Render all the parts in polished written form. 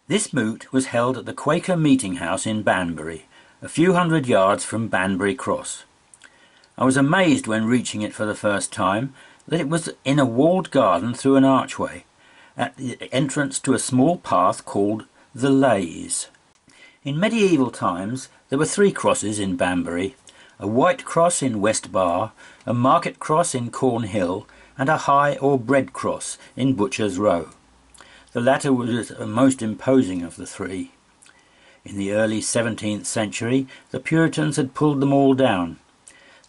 This moot was held at the Quaker Meeting House in Banbury, a few hundred yards from Banbury Cross. I was amazed when reaching it for the first time that it was in a walled garden through an archway, at the entrance to a small path called the leys. In medieval times there were 3 crosses in Banbury, a white cross in West Bar, a market cross in Cornhill, and a high or bread cross in Butcher's Row. The latter was the most imposing of the 3. In the early 17th century the Puritans had pulled them all down.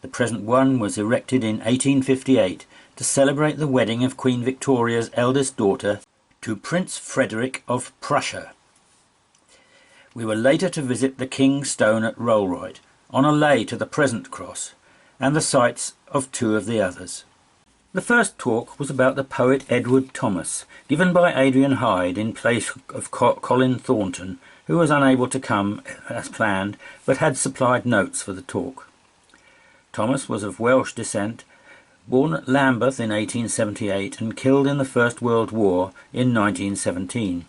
The present one was erected in 1858 to celebrate the wedding of Queen Victoria's eldest daughter to Prince Frederick of Prussia. We were later to visit the King's Stone at Rollright, on a lay to the present cross, and the sites of 2 of the others. The first talk was about the poet Edward Thomas, given by Adrian Hyde in place of Colin Thornton, who was unable to come as planned, but had supplied notes for the talk. Thomas was of Welsh descent, born at Lambeth in 1878 and killed in the First World War in 1917.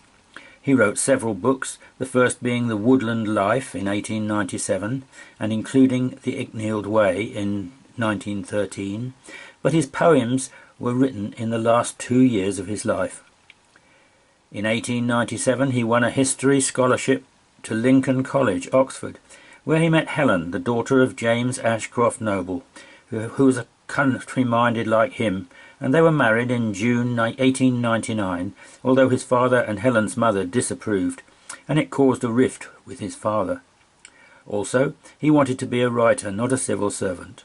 He wrote several books, the first being The Woodland Life in 1897 and including The Icknield Way in 1913, but his poems were written in the last 2 years of his life. In 1897 he won a history scholarship to Lincoln College, Oxford, where he met Helen, the daughter of James Ashcroft Noble, who was a country-minded like him, and they were married in June 1899, although his father and Helen's mother disapproved, and it caused a rift with his father. Also, he wanted to be a writer, not a civil servant.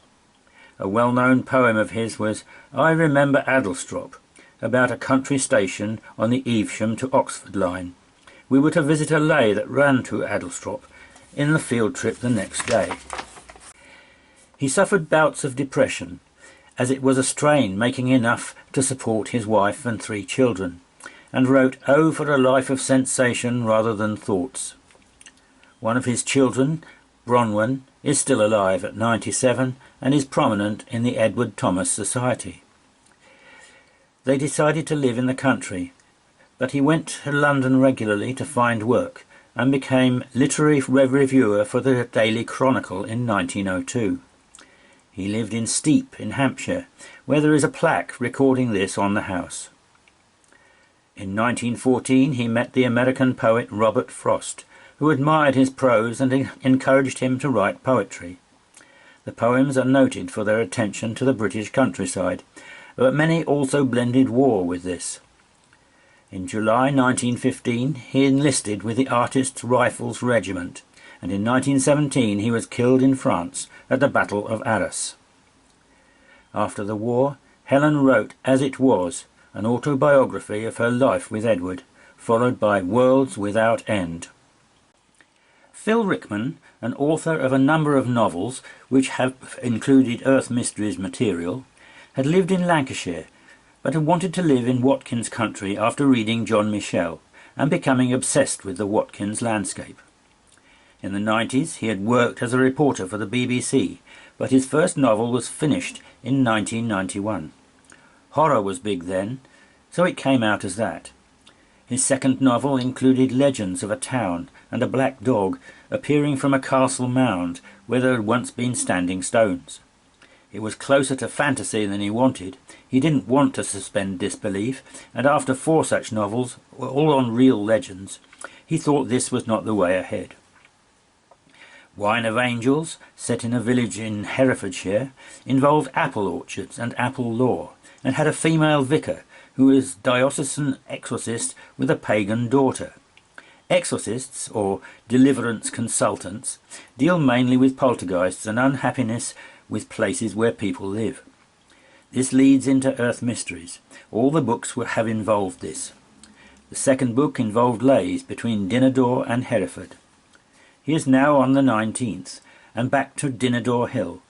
A well-known poem of his was I Remember Addlestrop, about a country station on the Evesham to Oxford line. We were to visit a lay that ran to Addlestrop in the field trip the next day. He suffered bouts of depression, as it was a strain making enough to support his wife and 3 children, and wrote, "Oh, for a life of sensation rather than thoughts." One of his children, Bronwyn, is still alive at 97 and is prominent in the Edward Thomas Society. They decided to live in the country, but he went to London regularly to find work and became literary reviewer for the Daily Chronicle in 1902. He lived in Steep in Hampshire, where there is a plaque recording this on the house. In 1914 he met the American poet Robert Frost, who admired his prose and encouraged him to write poetry. The poems are noted for their attention to the British countryside, but many also blended war with this. In July 1915 he enlisted with the Artists' Rifles Regiment, and in 1917 he was killed in France at the Battle of Arras. After the war, Helen wrote As It Was, an autobiography of her life with Edward, followed by Worlds Without End. Phil Rickman, an author of a number of novels which have included Earth Mysteries material, had lived in Lancashire, but had wanted to live in Watkins country after reading John Michel and becoming obsessed with the Watkins landscape. In the 90s he had worked as a reporter for the BBC, but his first novel was finished in 1991. Horror was big then, so it came out as that. His second novel included legends of a town and a black dog appearing from a castle mound where there had once been standing stones. It was closer to fantasy than he wanted. He didn't want to suspend disbelief, and after 4 such novels, all on real legends, he thought this was not the way ahead. Wine of Angels, set in a village in Herefordshire, involved apple orchards and apple law, and had a female vicar who was diocesan exorcist with a pagan daughter. Exorcists, or deliverance consultants, deal mainly with poltergeists and unhappiness with places where people live. This leads into Earth Mysteries. All the books have involved this. The second book involved leys between Dinador and Hereford. He is now on the 19th, and back to Dinador Hill,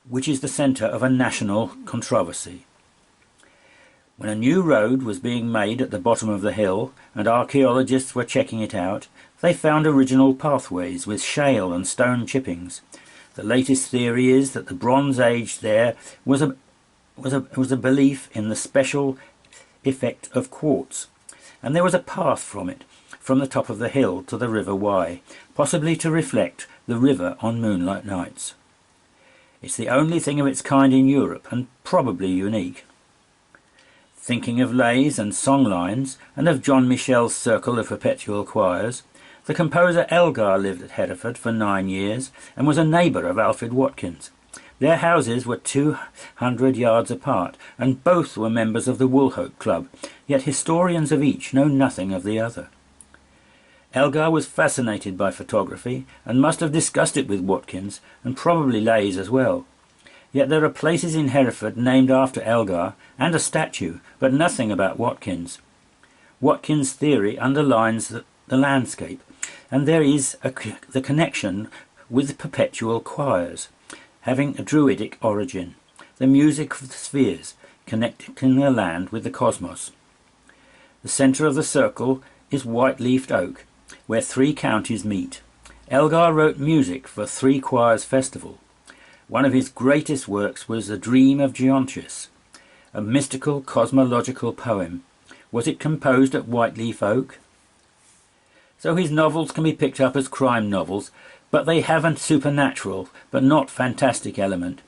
which is the centre of a national controversy. When a new road was being made at the bottom of the hill, and archaeologists were checking it out, they found original pathways with shale and stone chippings. The latest theory is that the Bronze Age there was a belief in the special effect of quartz, and there was a path from it, from the top of the hill to the River Wye, possibly to reflect the river on moonlight nights. It's the only thing of its kind in Europe, and probably unique. Thinking of leys and songlines, and of John Michel's circle of perpetual choirs, the composer Elgar lived at Hereford for 9 years, and was a neighbour of Alfred Watkins. Their houses were 200 yards apart, and both were members of the Woolhope Club, yet historians of each know nothing of the other. Elgar was fascinated by photography, and must have discussed it with Watkins, and probably leys as well. Yet there are places in Hereford named after Elgar, and a statue, but nothing about Watkins. Watkins' theory underlines the landscape, and there is the connection with perpetual choirs, having a druidic origin, the music of the spheres, connecting the land with the cosmos. The centre of the circle is white-leafed oak, where 3 counties meet. Elgar wrote music for 3 choirs festival. One of his greatest works was The Dream of Geontius, a mystical cosmological poem. Was it composed at White-leaf Oak? So his novels can be picked up as crime novels, but they have a supernatural, but not fantastic element.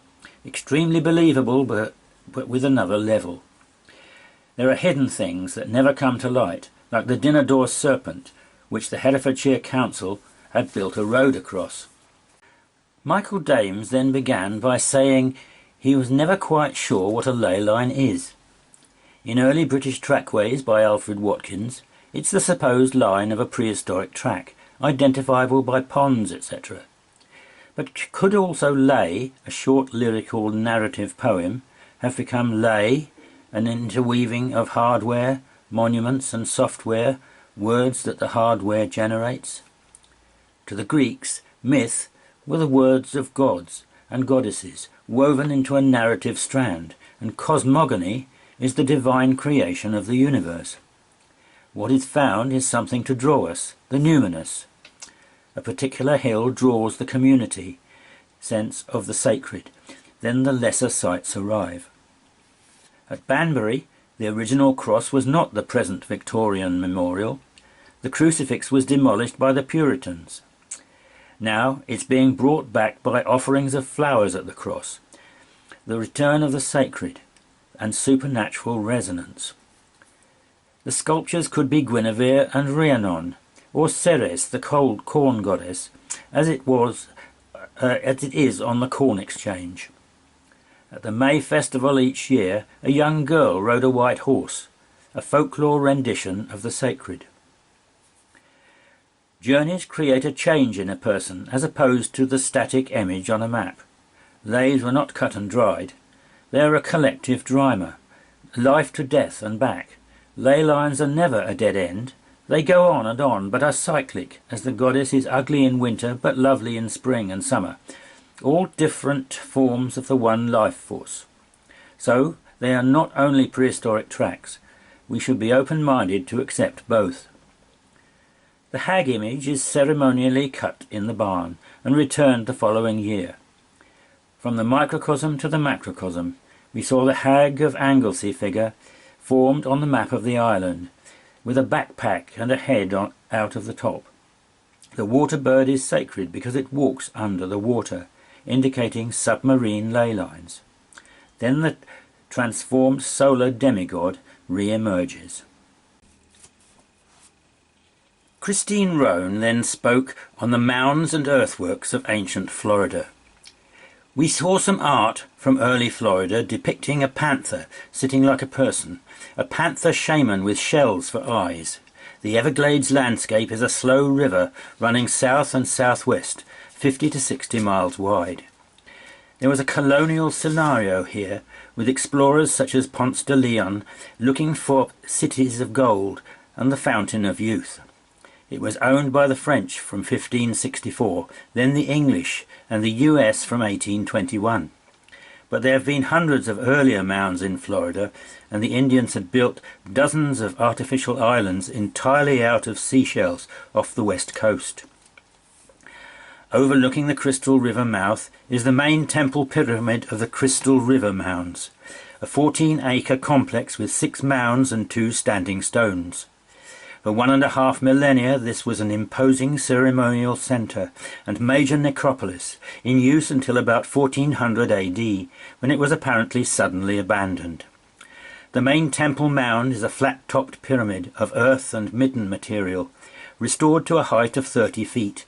Extremely believable, but with another level. There are hidden things that never come to light, like the Dinner Door Serpent, which the Herefordshire Council had built a road across. Michael Dames then began by saying he was never quite sure what a ley line is. In Early British Trackways by Alfred Watkins, it's the supposed line of a prehistoric track, identifiable by ponds, etc. But could also ley, a short lyrical narrative poem, have become lay, an interweaving of hardware, monuments and software, words that the hardware generates? To the Greeks, myth were the words of gods and goddesses woven into a narrative strand, and cosmogony is the divine creation of the universe. What is found is something to draw us, the numinous. A particular hill draws the community sense of the sacred, then the lesser sights arrive. At Banbury, the original cross was not the present Victorian memorial. The crucifix was demolished by the Puritans. Now it's being brought back by offerings of flowers at the cross, the return of the sacred and supernatural resonance. The sculptures could be Guinevere and Rhiannon, or Ceres, the cold corn goddess, as it is on the Corn Exchange. At the May festival each year, a young girl rode a white horse, a folklore rendition of the sacred. Journeys create a change in a person, as opposed to the static image on a map. Leys were not cut and dried. They are a collective drama, life to death and back. Ley lines are never a dead end. They go on, but are cyclic, as the goddess is ugly in winter but lovely in spring and summer, all different forms of the one life force. So they are not only prehistoric tracks. We should be open-minded to accept both. The hag image is ceremonially cut in the barn and returned the following year. From the microcosm to the macrocosm, we saw the hag of Anglesey figure formed on the map of the island, with a backpack and a head out of the top. The water bird is sacred because it walks under the water, indicating submarine ley lines. Then the transformed solar demigod re-emerges. Christine Roan then spoke on the mounds and earthworks of ancient Florida. We saw some art from early Florida depicting a panther sitting like a person, a panther shaman with shells for eyes. The Everglades landscape is a slow river running south and southwest, 50 to 60 miles wide. There was a colonial scenario here, with explorers such as Ponce de Leon looking for cities of gold and the fountain of youth. It was owned by the French from 1564, then the English and the US from 1821. But there have been hundreds of earlier mounds in Florida, and the Indians had built dozens of artificial islands entirely out of seashells off the west coast. Overlooking the Crystal River mouth is the main temple pyramid of the Crystal River Mounds, a 14-acre complex with 6 mounds and 2 standing stones. For 1.5 millennia this was an imposing ceremonial centre and major necropolis, in use until about 1400 AD, when it was apparently suddenly abandoned. The main temple mound is a flat-topped pyramid of earth and midden material, restored to a height of 30 feet,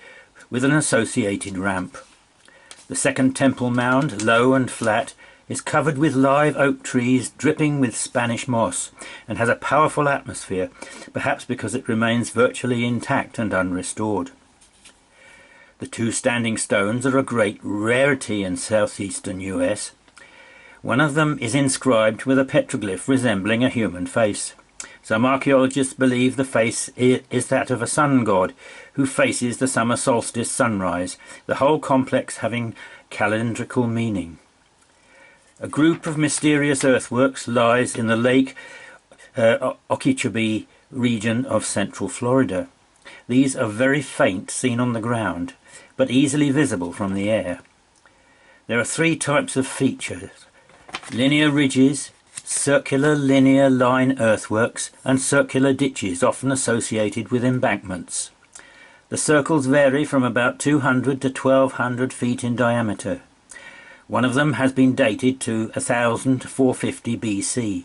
with an associated ramp. The second temple mound, low and flat, is covered with live oak trees dripping with Spanish moss, and has a powerful atmosphere, perhaps because it remains virtually intact and unrestored. The two standing stones are a great rarity in southeastern US. One of them is inscribed with a petroglyph resembling a human face. Some archaeologists believe the face is that of a sun god who faces the summer solstice sunrise, the whole complex having calendrical meaning. A group of mysterious earthworks lies in the Lake Okeechobee region of central Florida. These are very faint seen on the ground, but easily visible from the air. There are three types of features: linear ridges, circular linear line earthworks, and circular ditches often associated with embankments. The circles vary from about 200 to 1200 feet in diameter. One of them has been dated to 1000 to 450 BC.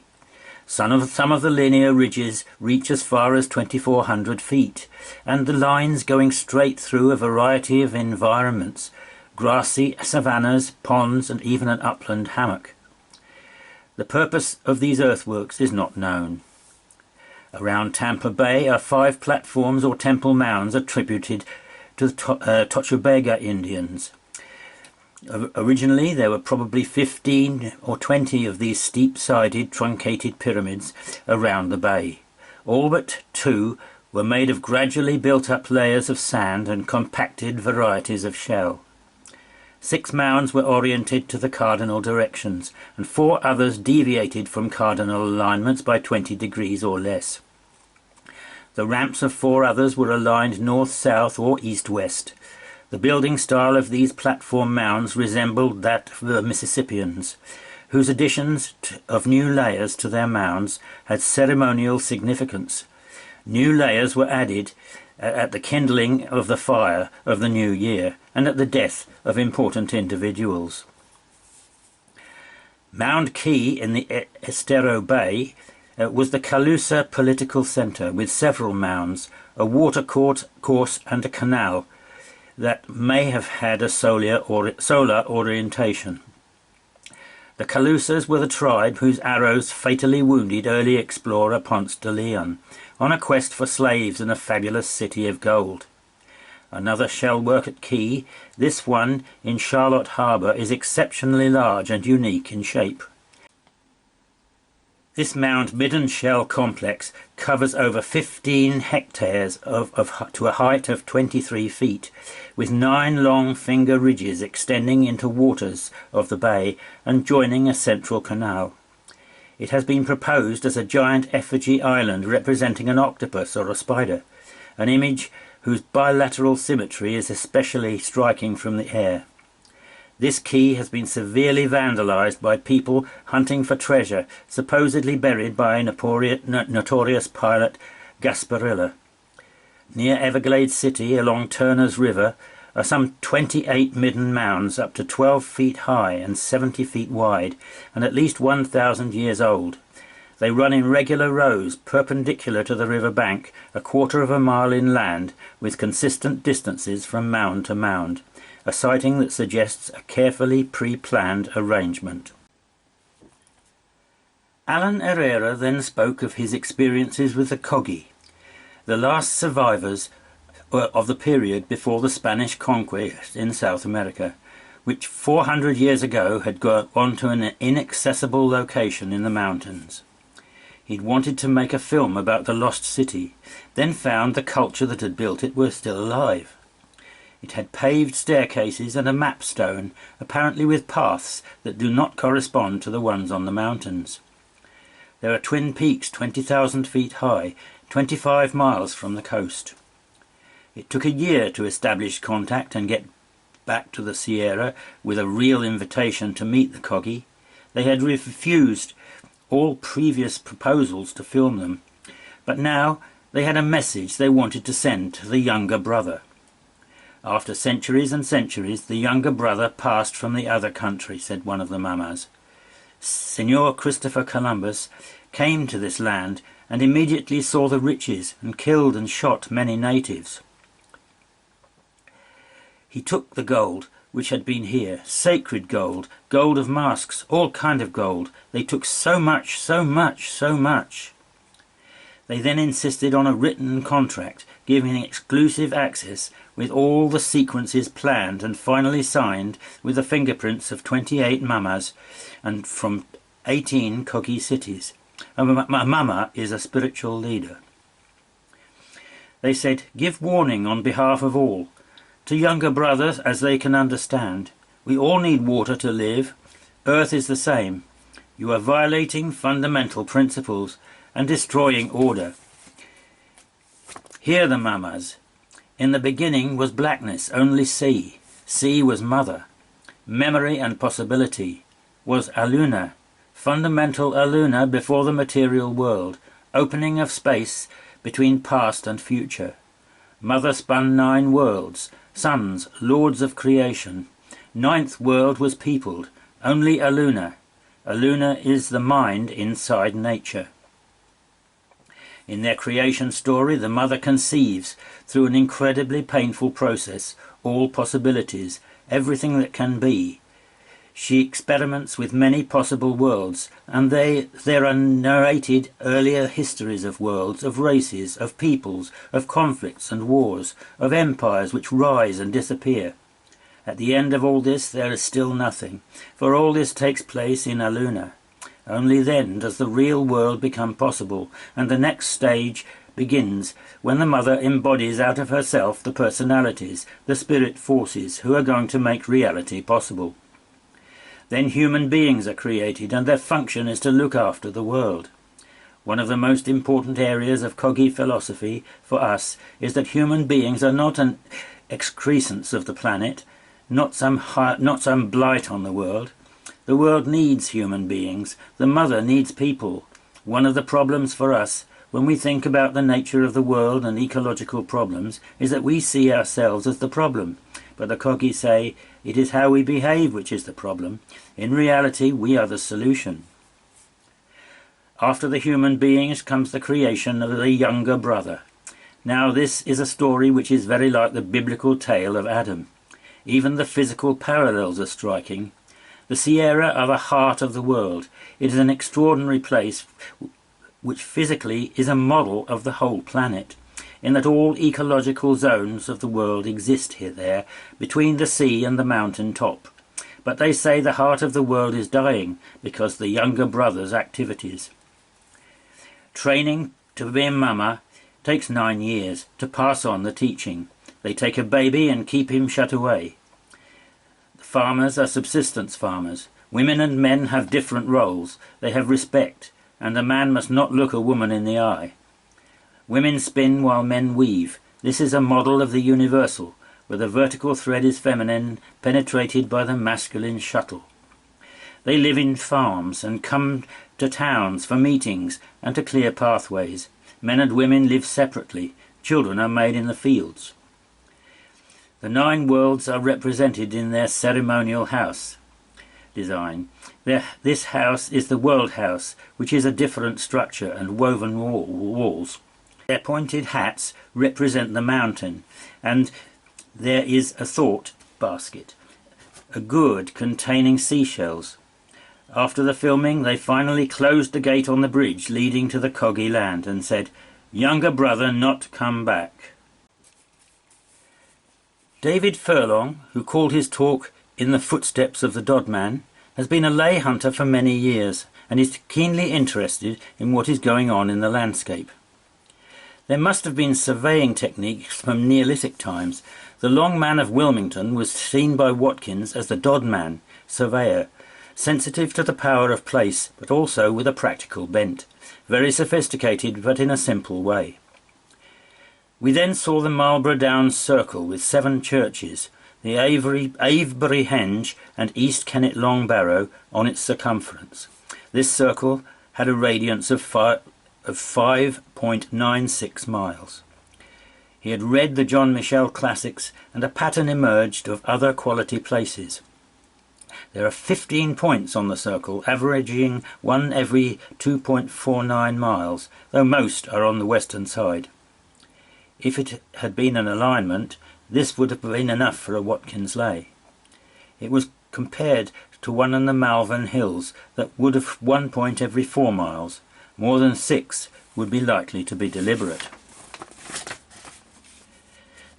Some of the linear ridges reach as far as 2400 feet, and the lines going straight through a variety of environments: grassy savannas, ponds, and even an upland hammock. The purpose of these earthworks is not known. Around Tampa Bay are 5 platforms or temple mounds attributed to the Tochobega Indians. Originally there were probably 15 or 20 of these steep-sided truncated pyramids around the bay. All but 2 were made of gradually built-up layers of sand and compacted varieties of shell. 6 mounds were oriented to the cardinal directions, and 4 others deviated from cardinal alignments by 20 degrees or less. The ramps of 4 others were aligned north-south or east-west. The building style of these platform mounds resembled that of the Mississippians, whose additions of new layers to their mounds had ceremonial significance. New layers were added at the kindling of the fire of the new year and at the death of important individuals. Mound Key in the Estero Bay was the Calusa political centre, with several mounds, a water course and a canal that may have had a solar orientation. The Calusas were the tribe whose arrows fatally wounded early explorer Ponce de Leon on a quest for slaves in a fabulous city of gold. Another shell work at Key, this one in Charlotte Harbour, is exceptionally large and unique in shape. This mound midden shell complex covers over 15 hectares to a height of 23 feet, with 9 long finger ridges extending into waters of the bay and joining a central canal. It has been proposed as a giant effigy island representing an octopus or a spider, an image whose bilateral symmetry is especially striking from the air. This key has been severely vandalized by people hunting for treasure supposedly buried by notorious pirate Gasparilla. Near Everglades City, along Turner's River, are some 28 midden mounds up to 12 feet high and 70 feet wide, and at least 1,000 years old. They run in regular rows, perpendicular to the river bank, a quarter of a mile inland, with consistent distances from mound to mound, a sighting that suggests a carefully pre-planned arrangement. Alan Herrera then spoke of his experiences with the Kogi, the last survivors of the period before the Spanish conquest in South America, which 400 years ago had gone to an inaccessible location in the mountains. He'd wanted to make a film about the lost city, then found the culture that had built it were still alive. It had paved staircases and a map stone, apparently with paths that do not correspond to the ones on the mountains. There are twin peaks 20,000 feet high, 25 miles from the coast. It took a year to establish contact and get back to the Sierra with a real invitation to meet the Kogi. They had refused all previous proposals to film them, but now They had a message they wanted to send to the younger brother. After centuries and centuries, the younger brother passed from the other country, said one of the mamas. Signor Christopher Columbus came to this land and immediately saw the riches and killed and shot many natives. He took the gold which had been here, sacred gold, gold of masks, all kind of gold. They took so much, so much, so much. They then insisted on a written contract giving exclusive access with all the sequences planned and finally signed with the fingerprints of 28 mamas and from 18 Kogi cities. A mama is a spiritual leader. They said, give warning on behalf of all. To younger brothers, as they can understand, we all need water to live. Earth is the same. You are violating fundamental principles and destroying order. Hear the mamas. In the beginning was blackness, only sea. Sea was mother. Memory and possibility was Aluna. Fundamental Aluna before the material world. Opening of space between past and future. Mother spun 9 worlds. Sons, lords of creation. 9th world was peopled. Only Aluna. Aluna is the mind inside nature. In their creation story, the mother conceives, through an incredibly painful process, all possibilities, everything that can be. She experiments with many possible worlds, and there are narrated earlier histories of worlds, of races, of peoples, of conflicts and wars, of empires which rise and disappear. At the end of all this there is still nothing, for all this takes place in Aluna. Only then does the real world become possible, and the next stage begins when the mother embodies out of herself the personalities, the spirit forces who are going to make reality possible. Then human beings are created, and their function is to look after the world. One of the most important areas of Kogi philosophy for us is that human beings are not an excrescence of the planet, not some blight on the world. The world needs human beings. The mother needs people. One of the problems for us, when we think about the nature of the world and ecological problems, is that we see ourselves as the problem. But the Kogi say, it is how we behave which is the problem. In reality, we are the solution. After the human beings comes the creation of the younger brother. Now this is a story which is very like the biblical tale of Adam. Even the physical parallels are striking. The Sierra are the heart of the world. It is an extraordinary place which physically is a model of the whole planet, in that all ecological zones of the world exist here there, between the sea and the mountain top. But they say the heart of the world is dying because the younger brother's activities. Training to be a mama takes 9 years to pass on the teaching. They take a baby and keep him shut away. Farmers are subsistence farmers. Women and men have different roles. They have respect, and a man must not look a woman in the eye. Women spin while men weave. This is a model of the universal, where the vertical thread is feminine, penetrated by the masculine shuttle. They live in farms and come to towns for meetings and to clear pathways. Men and women live separately. Children are made in the fields. The 9 worlds are represented in their ceremonial house design. This house is the world house, which is a different structure and woven walls. Their pointed hats represent the mountain, and there is a thought basket, a gourd containing seashells. After the filming, they finally closed the gate on the bridge leading to the Kogi land and said, "Younger brother not come back." David Furlong, who called his talk "In the Footsteps of the Dodman," has been a lay hunter for many years and is keenly interested in what is going on in the landscape. There must have been surveying techniques from Neolithic times. The Long Man of Wilmington was seen by Watkins as the Dodman, surveyor, sensitive to the power of place, but also with a practical bent, very sophisticated but in a simple way. We then saw the Marlborough Downs Circle with 7 churches, the Avebury Henge and East Kennet Long Barrow on its circumference. This circle had a radius of 5 3.96 miles. He had read the John Michel classics, and a pattern emerged of other quality places. There are 15 points on the circle, averaging one every 2.49 miles, though most are on the western side. If it had been an alignment, this would have been enough for a Watkins ley. It was compared to one in the Malvern Hills that would have 1 point every 4 miles. More than 6 would be likely to be deliberate.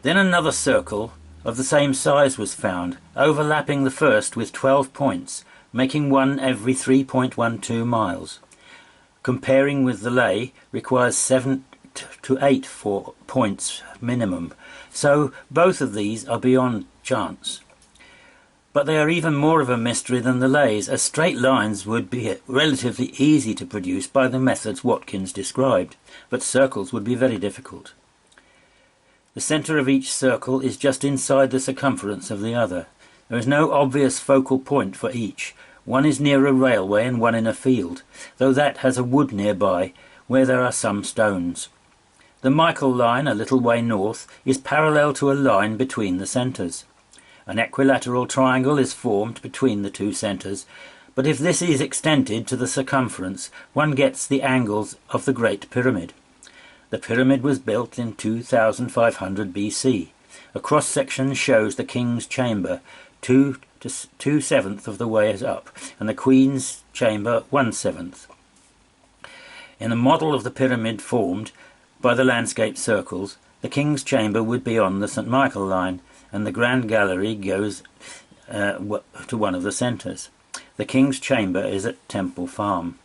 Then another circle of the same size was found, overlapping the first with 12 points, making one every 3.12 miles. Comparing with the ley requires 7 to 8 points minimum, so both of these are beyond chance. But they are even more of a mystery than the leys, as straight lines would be relatively easy to produce by the methods Watkins described, but circles would be very difficult. The centre of each circle is just inside the circumference of the other. There is no obvious focal point for each. One is near a railway and one in a field, though that has a wood nearby where there are some stones. The Michael line, a little way north, is parallel to a line between the centres. An equilateral triangle is formed between the two centres, but if this is extended to the circumference, one gets the angles of the Great Pyramid. The pyramid was built in 2500 BC. A cross-section shows the king's chamber 2/7 of the way up, and the queen's chamber 1/7. In the model of the pyramid formed by the landscape circles, the king's chamber would be on the St. Michael line, and the grand gallery goes to one of the centres. The king's chamber is at Temple Farm.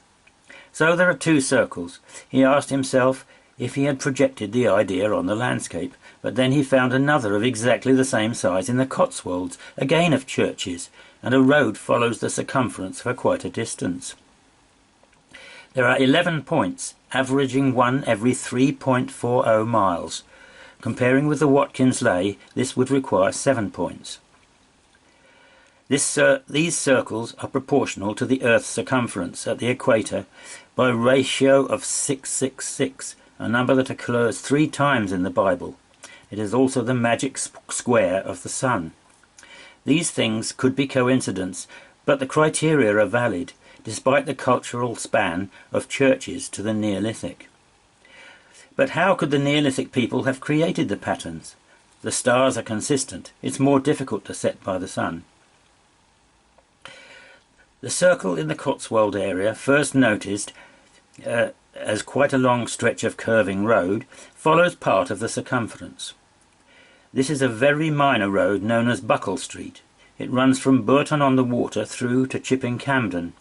So there are 2 circles. He asked himself if he had projected the idea on the landscape, but then he found another of exactly the same size in the Cotswolds, again of churches, and a road follows the circumference for quite a distance. There are 11 points, averaging one every 3.40 miles. Comparing with the Watkins ley, this would require 7 points. These circles are proportional to the Earth's circumference at the equator by a ratio of 666, a number that occurs 3 times in the Bible. It is also the magic square of the sun. These things could be coincidence, but the criteria are valid, despite the cultural span of churches to the Neolithic. But how could the Neolithic people have created the patterns? The stars are consistent. It's more difficult to set by the sun. The circle in the Cotswold area, first noticed as quite a long stretch of curving road, follows part of the circumference. This is a very minor road known as Buckle Street. It runs from Burton-on-the-Water through to Chipping Campden.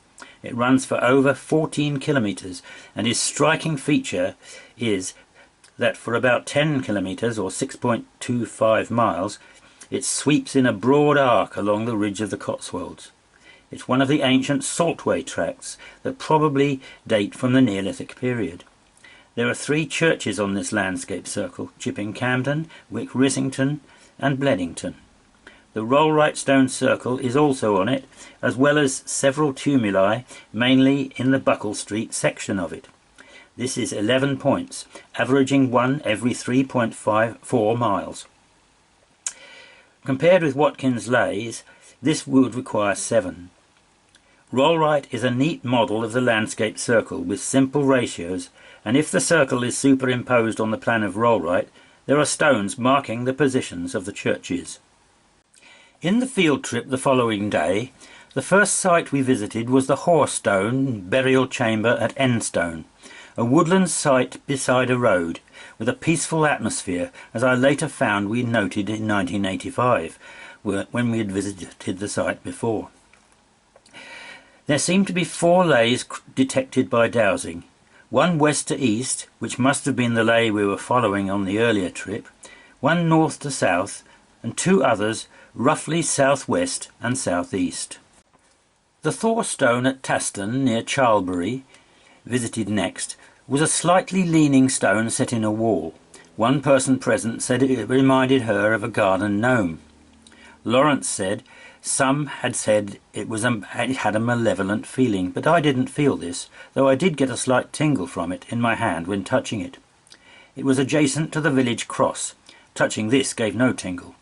It runs for over 14 kilometres, and its striking feature is that for about 10 kilometres or 6.25 miles, it sweeps in a broad arc along the ridge of the Cotswolds. It's one of the ancient saltway tracts that probably date from the Neolithic period. There are 3 churches on this landscape circle: Chipping Campden, Wick Rissington and Bledington. The Rollright Stone Circle is also on it, as well as several tumuli, mainly in the Buckle Street section of it. This is 11 points, averaging one every 3.54 miles. Compared with Watkins leys, this would require 7. Rollright is a neat model of the landscape circle with simple ratios, and if the circle is superimposed on the plan of Rollright, there are stones marking the positions of the churches. In the field trip the following day, the first site we visited was the Horstone burial chamber at Enstone, a woodland site beside a road, with a peaceful atmosphere, as I later found we noted in 1985, when we had visited the site before. There seemed to be 4 leys detected by dowsing, one west to east, which must have been the ley we were following on the earlier trip, one north to south, and 2 others roughly southwest and southeast. The Thorstone at Taston, near Charlbury, visited next, was a slightly leaning stone set in a wall. One person present said it reminded her of a garden gnome. Lawrence said Some had said it had a malevolent feeling, but I didn't feel this, though I did get a slight tingle from it in my hand when touching it. It was adjacent to the village cross. Touching this gave no tingle.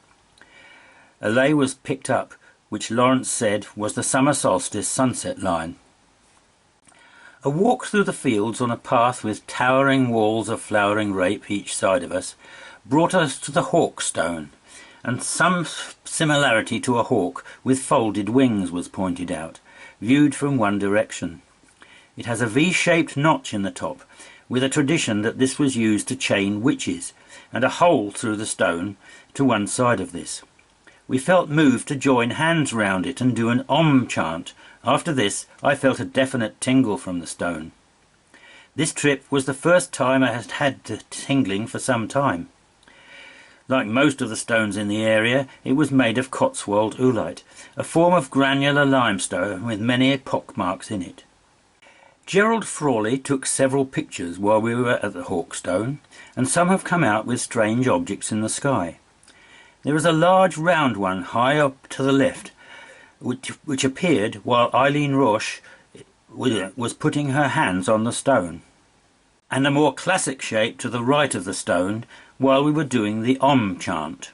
A ley was picked up, which Lawrence said was the summer solstice sunset line. A walk through the fields on a path with towering walls of flowering rape each side of us brought us to the hawk stone, and some similarity to a hawk with folded wings was pointed out, viewed from one direction. It has a V-shaped notch in the top, with a tradition that this was used to chain witches, and a hole through the stone to one side of this. We felt moved to join hands round it and do an Om chant. After this, I felt a definite tingle from the stone. This trip was the first time I had had tingling for some time. Like most of the stones in the area, it was made of Cotswold oolite, a form of granular limestone with many pockmarks in it. Gerald Frawley took several pictures while we were at the Hawkstone, and some have come out with strange objects in the sky. There is a large round one high up to the left, which appeared while Eileen Roche was putting her hands on the stone, and a more classic shape to the right of the stone while we were doing the Om chant.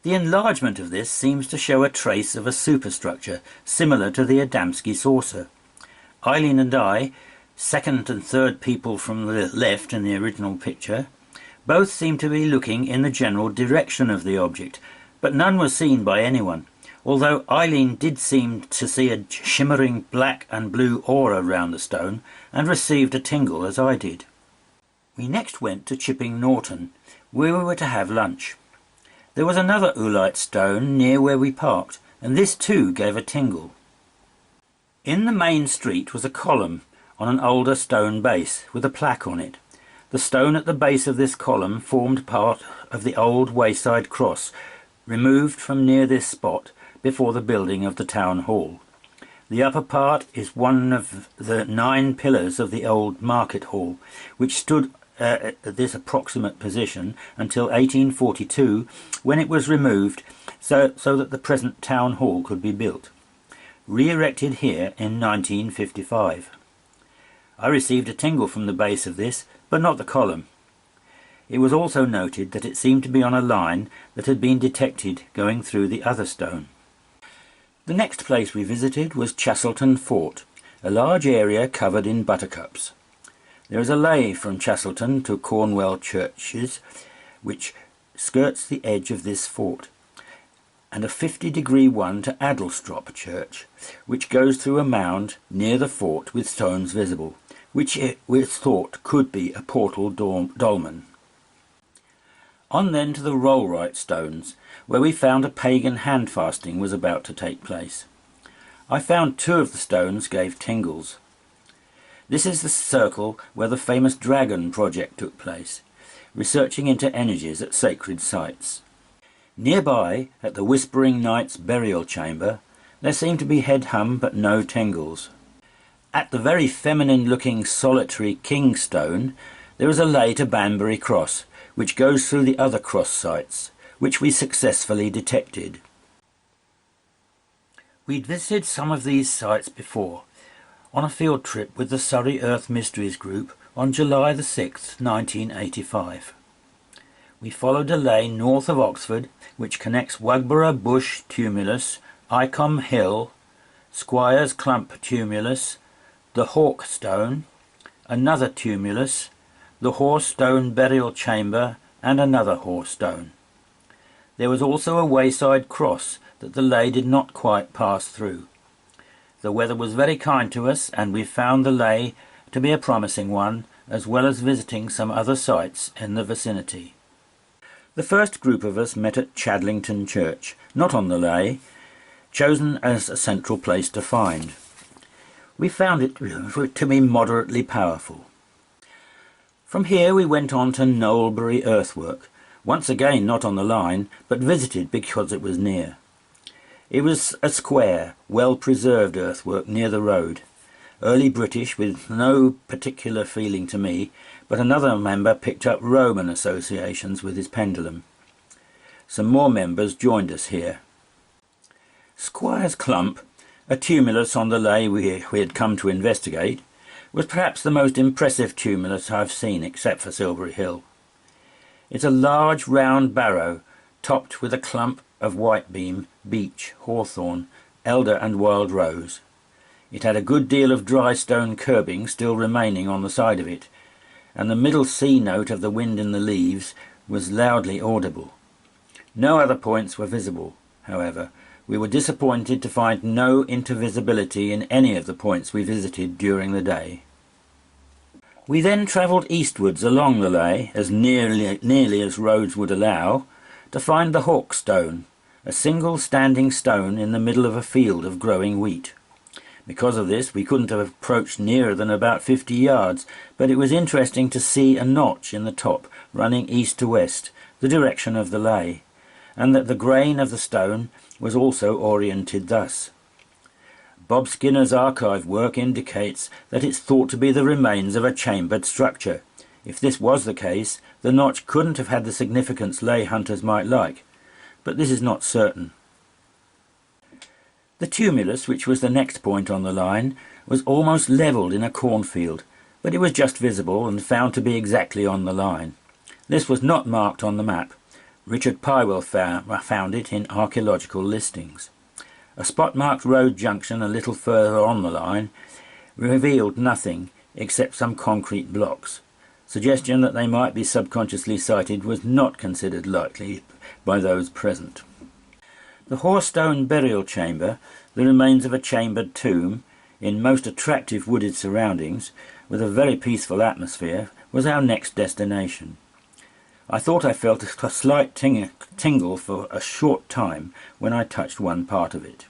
The enlargement of this seems to show a trace of a superstructure similar to the Adamski saucer. Eileen and I, second and third people from the left in the original picture, both seem to be looking in the general direction of the object, but none was seen by anyone, although Eileen did seem to see a shimmering black and blue aura round the stone and received a tingle as I did. We next went to Chipping Norton, where we were to have lunch. There was another oolite stone near where we parked, and this too gave a tingle. In the main street was a column on an older stone base with a plaque on it. The stone at the base of this column formed part of the old wayside cross, removed from near this spot before the building of the town hall. The upper part is one of the 9 pillars of the old market hall, which stood at this approximate position until 1842, when it was removed so that the present town hall could be built. Re-erected here in 1955. I received a tingle from the base of this, but not the column. It was also noted that it seemed to be on a line that had been detected going through the other stone. The next place we visited was Chastleton Fort, a large area covered in buttercups. There is a ley from Chastleton to Cornwell churches, which skirts the edge of this fort, and a 50-degree one to Addlestrop Church, which goes through a mound near the fort with stones visible, which it was thought could be a portal dolmen. On then to the Rollright stones, where we found a pagan hand-fasting was about to take place. I found 2 of the stones gave tingles. This is the circle where the famous Dragon project took place, researching into energies at sacred sites. Nearby, at the Whispering Knight's burial chamber, there seemed to be head hum but no tingles. At the very feminine-looking solitary King stone, there is a ley to Banbury Cross, which goes through the other cross sites, which we successfully detected. We'd visited some of these sites before, on a field trip with the Surrey Earth Mysteries Group on July the 6th, 1985. We followed a ley north of Oxford, which connects Wugborough Bush Tumulus, Icombe Hill, Squire's Clump Tumulus, the Hawk Stone, another tumulus, the Horse Stone Burial Chamber, and another horse stone. There was also a wayside cross that the ley did not quite pass through. The weather was very kind to us, and we found the ley to be a promising one, as well as visiting some other sites in the vicinity. The first group of us met at Chadlington Church, not on the ley, chosen as a central place to find. We found it to be moderately powerful. From here we went on to Knowlebury earthwork, once again not on the line, but visited because it was near. It was a square, well-preserved earthwork near the road, early British with no particular feeling to me, but another member picked up Roman associations with his pendulum. some more members joined us here. Squire's Clump, a tumulus on the ley we had come to investigate, was perhaps the most impressive tumulus I've seen except for Silbury Hill. It's a large round barrow topped with a clump of whitebeam, beech, hawthorn, elder and wild rose. It had a good deal of dry stone curbing still remaining on the side of it, and the middle C note of the wind in the leaves was loudly audible. No other points were visible, however. We were disappointed to find no intervisibility in any of the points we visited during the day. We then travelled eastwards along the ley, as nearly as roads would allow, to find the Hawkstone, a single standing stone in the middle of a field of growing wheat. Because of this we couldn't have approached nearer than about 50 yards, but it was interesting to see a notch in the top running east to west, the direction of the ley, and that the grain of the stone was also oriented thus. Bob Skinner's archive work indicates that it's thought to be the remains of a chambered structure. If this was the case, the notch couldn't have had the significance ley hunters might like, but this is not certain. The tumulus, which was the next point on the line, was almost levelled in a cornfield, but it was just visible and found to be exactly on the line. This was not marked on the map. Richard Pywell found it in archaeological listings. A spot-marked road junction a little further on the line revealed nothing except some concrete blocks. Suggestion that they might be subconsciously sighted was not considered likely by those present. The Hawkstone burial chamber, the remains of a chambered tomb, in most attractive wooded surroundings, with a very peaceful atmosphere, was our next destination. I thought I felt a slight tingle for a short time when I touched one part of it.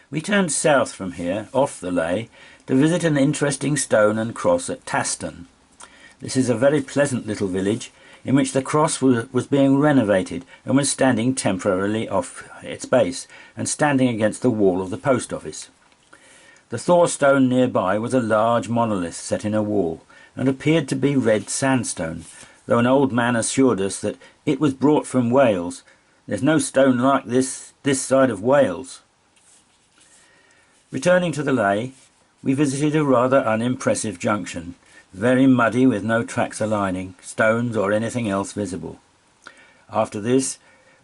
We turned south from here, off the ley, to visit an interesting stone and cross at Taston. This is a very pleasant little village in which the cross was being renovated and was standing temporarily off its base and standing against the wall of the post office. The Thor stone nearby was a large monolith set in a wall and appeared to be red sandstone, though an old man assured us that it was brought from Wales. There's no stone like this side of Wales. Returning to the ley, we visited a rather unimpressive junction, very muddy with no tracks aligning, stones or anything else visible. After this,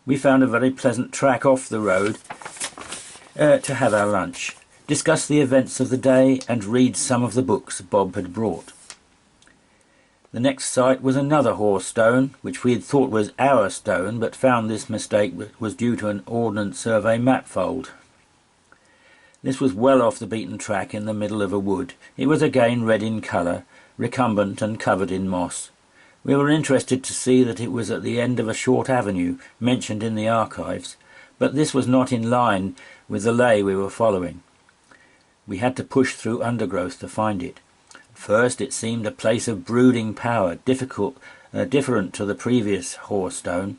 we found a very pleasant track off the road to have our lunch, discuss the events of the day and read some of the books Bob had brought. The next site was another Hawkstone, which we had thought was our stone, but found this mistake was due to an Ordnance Survey map fold. This was well off the beaten track in the middle of a wood. It was again red in colour, recumbent and covered in moss. We were interested to see that it was at the end of a short avenue mentioned in the archives, but this was not in line with the ley we were following. We had to push through undergrowth to find it. First it seemed a place of brooding power, different to the previous Hawkstone,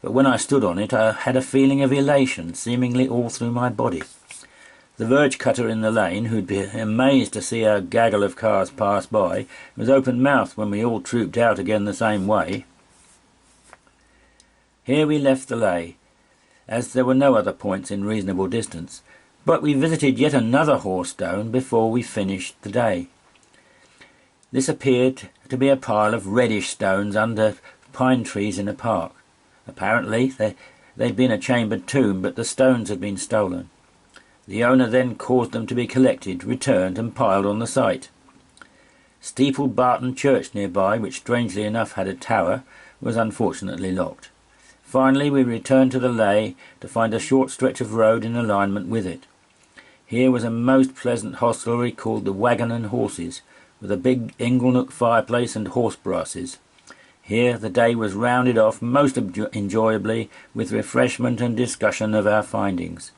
but when I stood on it I had a feeling of elation seemingly all through my body. The verge cutter in the lane, who'd be amazed to see our gaggle of cars pass by, was open-mouthed when we all trooped out again the same way. Here we left the ley, as there were no other points in reasonable distance, but we visited yet another Hawkstone before we finished the day. This appeared to be a pile of reddish stones under pine trees in a park. Apparently they'd been a chambered tomb, but the stones had been stolen. The owner then caused them to be collected, returned and piled on the site. Steeple Barton Church nearby, which strangely enough had a tower, was unfortunately locked. Finally we returned to the ley to find a short stretch of road in alignment with it. Here was a most pleasant hostelry called the Waggon and Horses, with a big inglenook fireplace and horse brasses. Here the day was rounded off most enjoyably with refreshment and discussion of our findings.